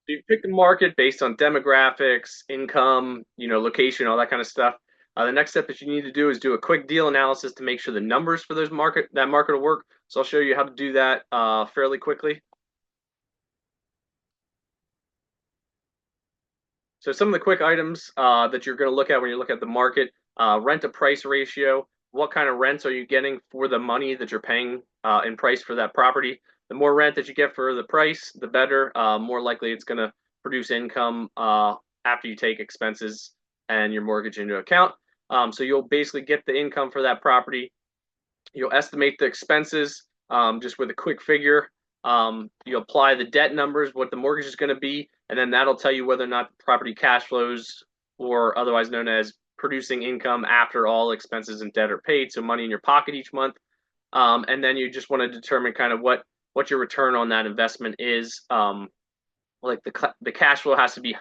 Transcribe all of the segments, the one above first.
You pick the market based on demographics, income, location, all that kind of stuff. The next step that you need to do is do a quick deal analysis to make sure the numbers for that market will work. So I'll show you how to do that fairly quickly. So some of the quick items that you're going to look at when you look at the market: rent to price ratio. What kind of rents are you getting for the money that you're paying in price for that property? The more rent that you get for the price, the better. More likely it's going to produce income after you take expenses and your mortgage into account. So you'll basically get the income for that property. You'll estimate the expenses just with a quick figure. You apply the debt numbers, what the mortgage is going to be, and then that'll tell you whether or not the property cash flows, or otherwise known as producing income after all expenses and debt are paid, so money in your pocket each month. And then you just want to determine kind of what your return on that investment is. Like the cash flow has to be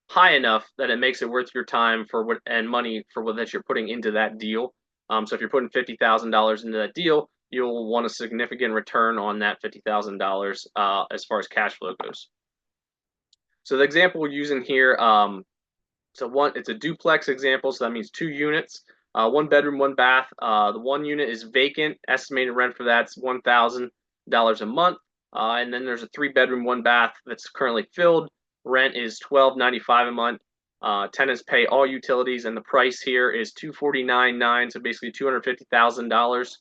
high enough that it makes it worth your time for what and money for what that you're putting into that deal. So if you're putting $50,000 into that deal, you'll want a significant return on that $50,000 as far as cash flow goes. So the example we're using here, it's a duplex example, so that means 2 units, 1 bedroom, 1 bath. The 1 unit is vacant. Estimated rent for that's $1,000 a month. And then there's a 3 bedroom, 1 bath that's currently filled. Rent is $1,295 a month. Tenants pay all utilities, and the price here is $249,900, so basically $250,000.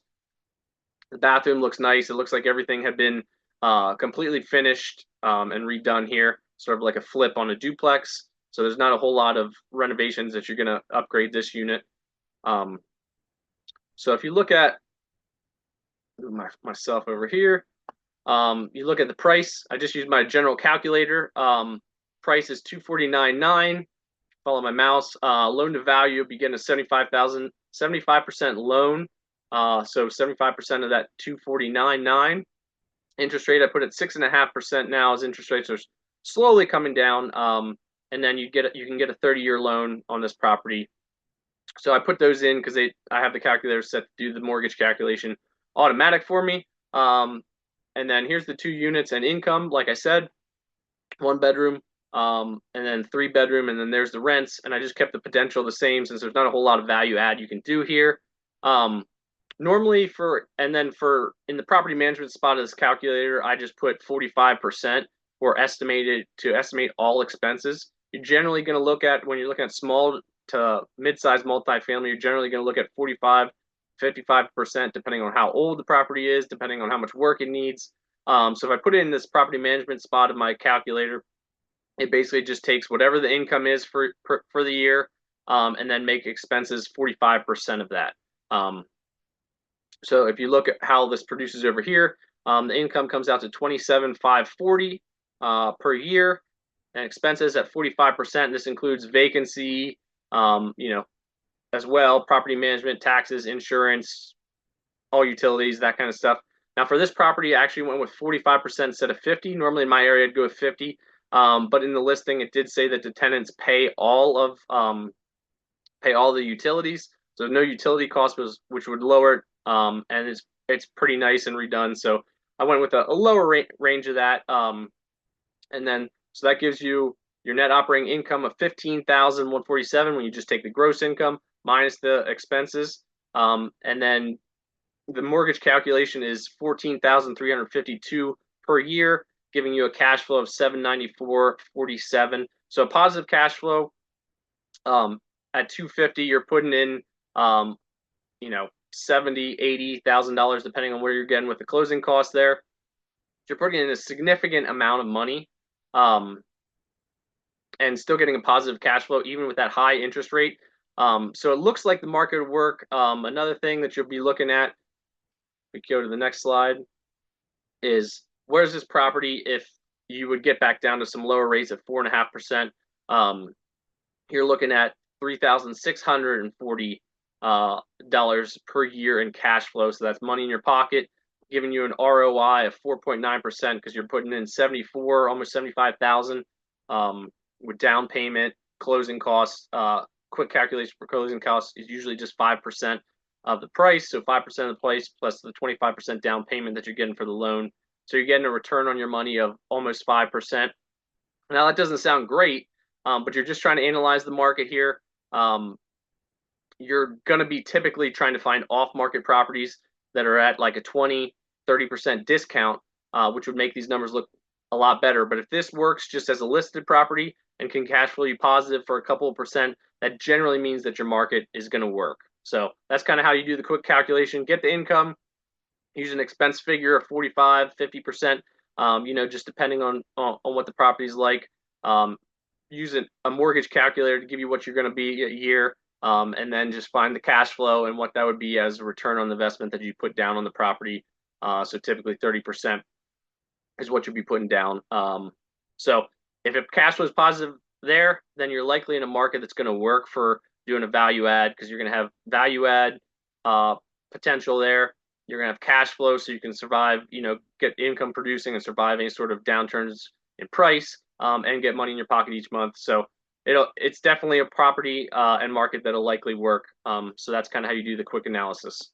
The bathroom looks nice. It looks like everything had been completely finished and redone here, sort of like a flip on a duplex. So there's not a whole lot of renovations that you're going to upgrade this unit. So if you look at myself over here, you look at the price. I just used my general calculator. Price is $249,900. Follow my mouse. Loan to value, begin a 75% loan. So 75% of that $249,900. Interest rate, I put at 6.5% now, as interest rates are slowly coming down. And then you can get a 30-year loan on this property. So I put those in because I have the calculator set to do the mortgage calculation automatic for me. And then here's the 2 units and income. Like I said, 1 bedroom, and then 3 bedroom, and then there's the rents. And I just kept the potential the same since there's not a whole lot of value add you can do here. Normally in the property management spot of this calculator, I just put 45% for estimate all expenses. You're generally going to look at, when you're looking at small to mid-sized multifamily, you're generally going to look at 45, 55%, depending on how old the property is, depending on how much work it needs. So if I put it in this property management spot of my calculator, it basically just takes whatever the income is for the year, and then make expenses 45% of that. So if you look at how this produces over here, the income comes out to $27,540 per year, and expenses at 45%. This includes vacancy, as well, property management, taxes, insurance, all utilities, that kind of stuff. Now for this property, I actually went with 45% instead of 50. Normally in my area, I'd go with 50. But in the listing, it did say that the tenants pay all the utilities. So no utility cost, which would lower it. And it's pretty nice and redone. So I went with a lower range of that. And then so that gives you your net operating income of $15,147 when you just take the gross income minus the expenses. And then the mortgage calculation is $14,352 per year, giving you a cash flow of $794.47. So a positive cash flow. At $250, you're putting in $70,000, $80,000, depending on where you're getting with the closing costs there. You're putting in a significant amount of money, and still getting a positive cash flow even with that high interest rate. So it looks like the market would work. Another thing that you'll be looking at, we go to the next slide, is where's this property if you would get back down to some lower rates at 4.5%. You're looking at $3,640 per year in cash flow. So that's money in your pocket, giving you an ROI of 4.9% because you're putting in 74, almost 75,000 with down payment, closing costs. Quick calculation for closing costs is usually just 5% of the price. So 5% of the price plus the 25% down payment that you're getting for the loan. So you're getting a return on your money of almost 5%. Now that doesn't sound great, but you're just trying to analyze the market here. Um, you're going to be typically trying to find off-market properties that are at like a 20, 30% discount, which would make these numbers look a lot better. But if this works just as a listed property and can cash flow you positive for a couple of percent, that generally means that your market is going to work. So that's kind of how you do the quick calculation. Get the income, use an expense figure of 45, 50%, just depending on what the property is like. Um, use a mortgage calculator to give you what you're going to be a year, and then just find the cash flow and what that would be as a return on the investment that you put down on the property. So typically 30% is what you'll be putting down. So if cash flow is positive there, then you're likely in a market that's going to work for doing a value add because you're going to have value add uh, potential there. You're going to have cash flow so you can survive, get income producing and survive any sort of downturns in price, and get money in your pocket each month. So it's definitely a property and market that'll likely work. So that's kind of how you do the quick analysis.